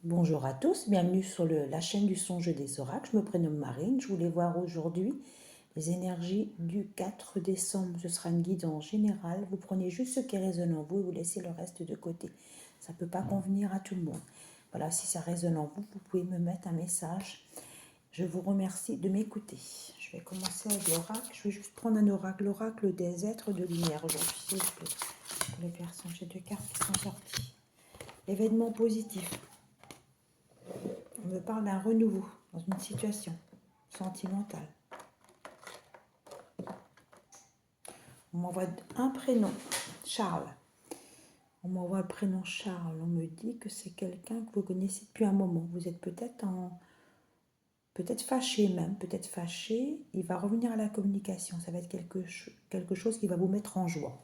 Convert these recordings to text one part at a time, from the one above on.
Bonjour à tous, bienvenue sur la chaîne du songe des oracles. Je me prénomme Marine. Je voulais voir aujourd'hui les énergies du 4 décembre. Ce sera une guidance générale. Vous prenez juste ce qui résonne en vous et vous laissez le reste de côté. Ça ne peut pas convenir à tout le monde. Voilà, si ça résonne en vous, vous pouvez me mettre un message. Je vous remercie de m'écouter. Je vais commencer avec l'oracle. Je vais juste prendre un oracle, l'oracle des êtres de lumière aujourd'hui, s'il vous plaît. Pour les personnes, j'ai deux cartes qui sont sorties. Événement positif. On me parle d'un renouveau dans une situation sentimentale. On m'envoie un prénom, Charles. On m'envoie le prénom Charles. On me dit que c'est quelqu'un que vous connaissez depuis un moment. Vous êtes peut-être fâché même, peut-être fâché. Il va revenir à la communication. Ça va être quelque chose qui va vous mettre en joie.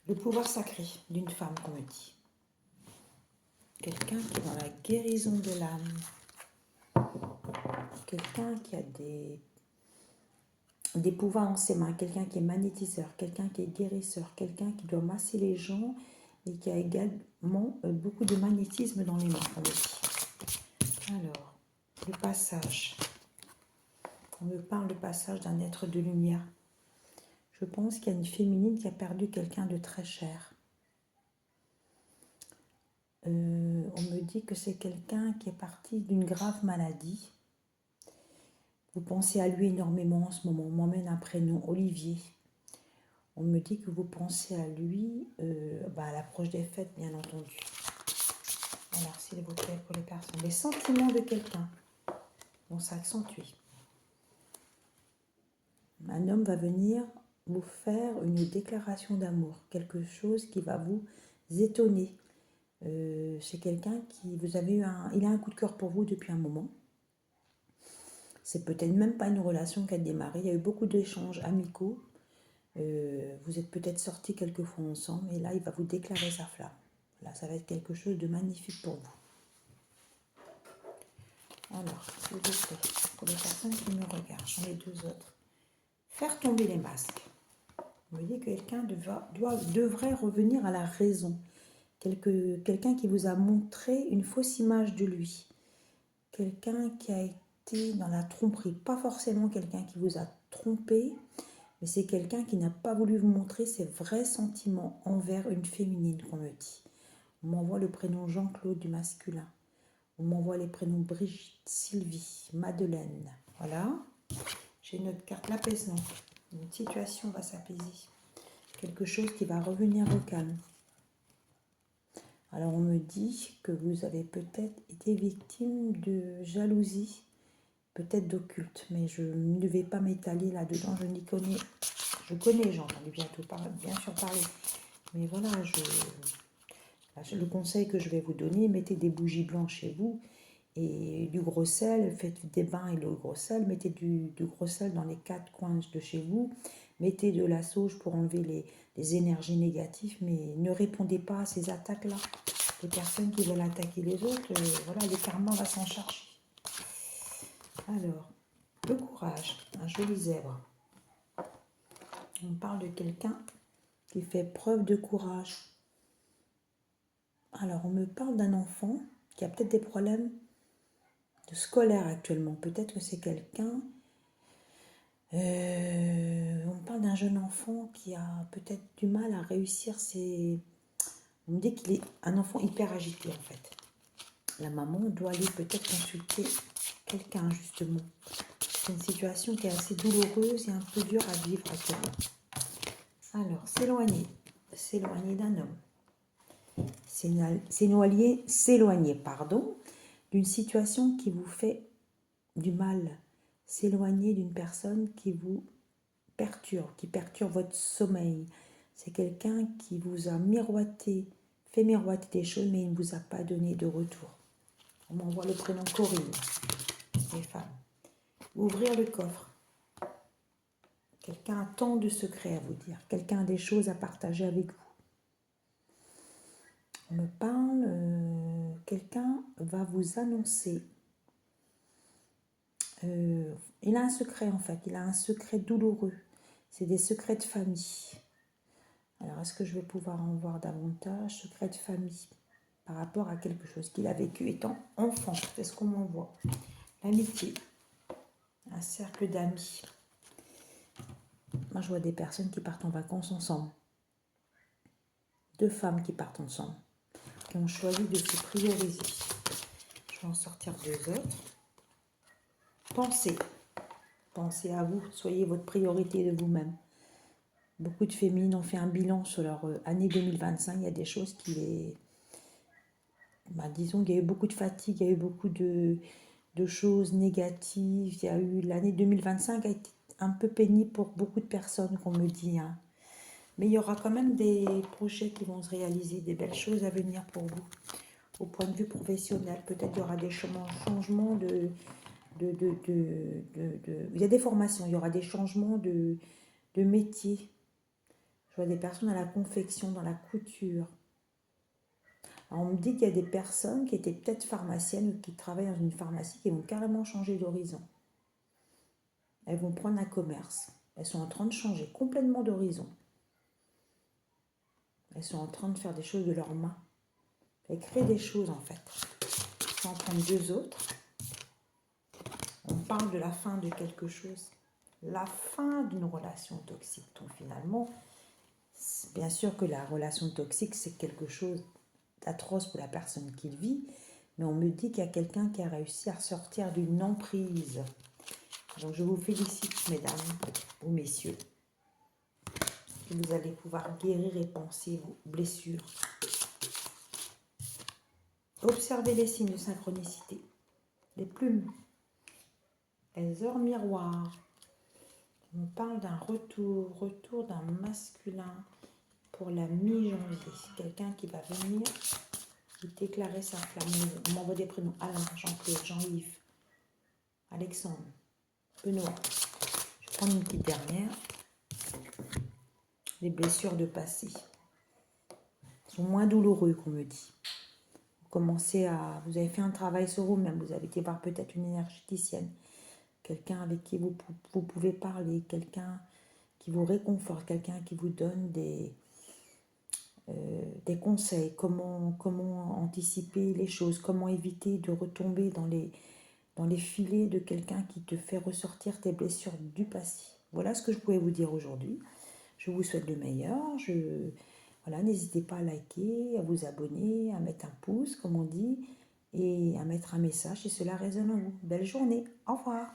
Le pouvoir sacré d'une femme, qu'on me dit. Quelqu'un qui est dans la guérison de l'âme. Quelqu'un qui a des pouvoirs en ses mains, quelqu'un qui est magnétiseur, quelqu'un qui est guérisseur, quelqu'un qui doit masser les gens et qui a également beaucoup de magnétisme dans les mains, on me dit. Alors, le passage. On me parle de passage d'un être de lumière. Je pense qu'il y a une féminine qui a perdu quelqu'un de très cher. On me dit que c'est quelqu'un qui est parti d'une grave maladie. Vous pensez à lui énormément en ce moment. On m'emmène un prénom, Olivier. On me dit que vous pensez à lui à l'approche des fêtes, bien entendu. Alors, s'il vous plaît, pour les personnes. Les sentiments de quelqu'un vont s'accentuer. Un homme va venir vous faire une déclaration d'amour. Quelque chose qui va vous étonner. C'est quelqu'un qui vous avez eu il a un coup de cœur pour vous depuis un moment. C'est peut-être même pas une relation qui a démarré. Il y a eu beaucoup d'échanges amicaux. Vous êtes peut-être sortis quelques fois ensemble. Et là, il va vous déclarer sa flamme. Là, ça va être quelque chose de magnifique pour vous. Alors, s'il vous plaît, pour les personnes qui me regardent, j'en ai deux autres. Faire tomber les masques. Vous voyez que quelqu'un devrait revenir à la raison. Quelqu'un qui vous a montré une fausse image de lui. Quelqu'un qui a été dans la tromperie. Pas forcément quelqu'un qui vous a trompé, mais c'est quelqu'un qui n'a pas voulu vous montrer ses vrais sentiments envers une féminine, qu'on me dit. On m'envoie le prénom Jean-Claude du masculin. On m'envoie les prénoms Brigitte, Sylvie, Madeleine. Voilà. J'ai une autre carte, l'apaisement. Une situation va s'apaiser. Quelque chose qui va revenir au calme. Alors on me dit que vous avez peut-être été victime de jalousie, peut-être d'occulte, mais je ne vais pas m'étaler là-dedans. Je connais, j'ai entendu bien sûr parler. Mais voilà, le conseil que je vais vous donner, mettez des bougies blanches chez vous et du gros sel, faites des bains et le gros sel, mettez du gros sel dans les quatre coins de chez vous, mettez de la sauge pour enlever les énergies négatives, mais ne répondez pas à ces attaques-là. Les personnes qui veulent attaquer les autres, voilà, le karma va s'en charger. Alors, le courage, un joli zèbre. On parle de quelqu'un qui fait preuve de courage. Alors, on me parle d'un enfant qui a peut-être des problèmes de scolaire actuellement. Peut-être que c'est quelqu'un... on parle d'un jeune enfant qui a peut-être du mal à réussir ses... On me dit qu'il est un enfant hyper agité en fait. La maman doit aller peut-être consulter quelqu'un justement. C'est une situation qui est assez douloureuse et un peu dure à vivre actuellement. Alors, s'éloigner d'un homme. S'éloigner, d'une situation qui vous fait du mal. S'éloigner d'une personne qui vous perturbe, qui perturbe votre sommeil. C'est quelqu'un qui vous a fait miroiter des choses, mais il ne vous a pas donné de retour. On m'envoie le prénom Corinne, les femmes. Ouvrir le coffre. Quelqu'un a tant de secrets à vous dire. Quelqu'un a des choses à partager avec vous. On me parle, quelqu'un va vous annoncer. Il a un secret en fait, il a un secret douloureux. C'est des secrets de famille. Alors, est-ce que je vais pouvoir en voir davantage? Secret de famille. par rapport à quelque chose qu'il a vécu étant enfant. C'est ce qu'on m'envoie. L'amitié, un cercle d'amis. Moi, je vois des personnes qui partent en vacances ensemble. Deux femmes qui partent ensemble, qui ont choisi de se prioriser. Je vais en sortir deux autres. Pensez à vous, soyez votre priorité de vous-même. Beaucoup de féminines ont fait un bilan sur leur année 2025. Il y a des choses qui les... disons qu'il y a eu beaucoup de fatigue, il y a eu beaucoup de choses négatives. Il y a eu l'année 2025 a été un peu pénible pour beaucoup de personnes, qu'on me dit. Hein. Mais il y aura quand même des projets qui vont se réaliser, des belles choses à venir pour vous. Au point de vue professionnel, peut-être il y aura des changements il y a des formations, il y aura des changements de métier. Je vois des personnes à la confection, dans la couture. Alors on me dit qu'il y a des personnes qui étaient peut-être pharmaciennes ou qui travaillent dans une pharmacie qui vont carrément changer d'horizon. Elles vont prendre un commerce. Elles sont en train de changer complètement d'horizon. Elles sont en train de faire des choses de leurs mains. Elles créent des choses en fait. Je vais en prendre deux autres. On parle de la fin de quelque chose. La fin d'une relation toxique. Donc finalement, bien sûr que la relation toxique, c'est quelque chose d'atroce pour la personne qui le vit. Mais on me dit qu'il y a quelqu'un qui a réussi à sortir d'une emprise. Donc je vous félicite, mesdames ou messieurs. Vous allez pouvoir guérir et penser vos blessures. Observez les signes de synchronicité. Les plumes. Les heures miroirs. On parle d'un retour d'un masculin pour la mi-janvier. Quelqu'un qui va venir déclarer sa flamme. On m'envoie des prénoms. Alain, Jean-Claude, Jean-Yves, Alexandre, Benoît. Je vais prendre une petite dernière. Les blessures de passé sont moins douloureux, qu'on me dit. Vous avez fait un travail sur vous-même, vous avez été voir peut-être une énergéticienne, quelqu'un avec qui vous pouvez parler, quelqu'un qui vous réconforte, quelqu'un qui vous donne des conseils, comment anticiper les choses, comment éviter de retomber dans les filets de quelqu'un qui te fait ressortir tes blessures du passé. Voilà ce que je pouvais vous dire aujourd'hui. Je vous souhaite le meilleur. Voilà, n'hésitez pas à liker, à vous abonner, à mettre un pouce, comme on dit, et à mettre un message si cela résonne en vous. Belle journée. Au revoir.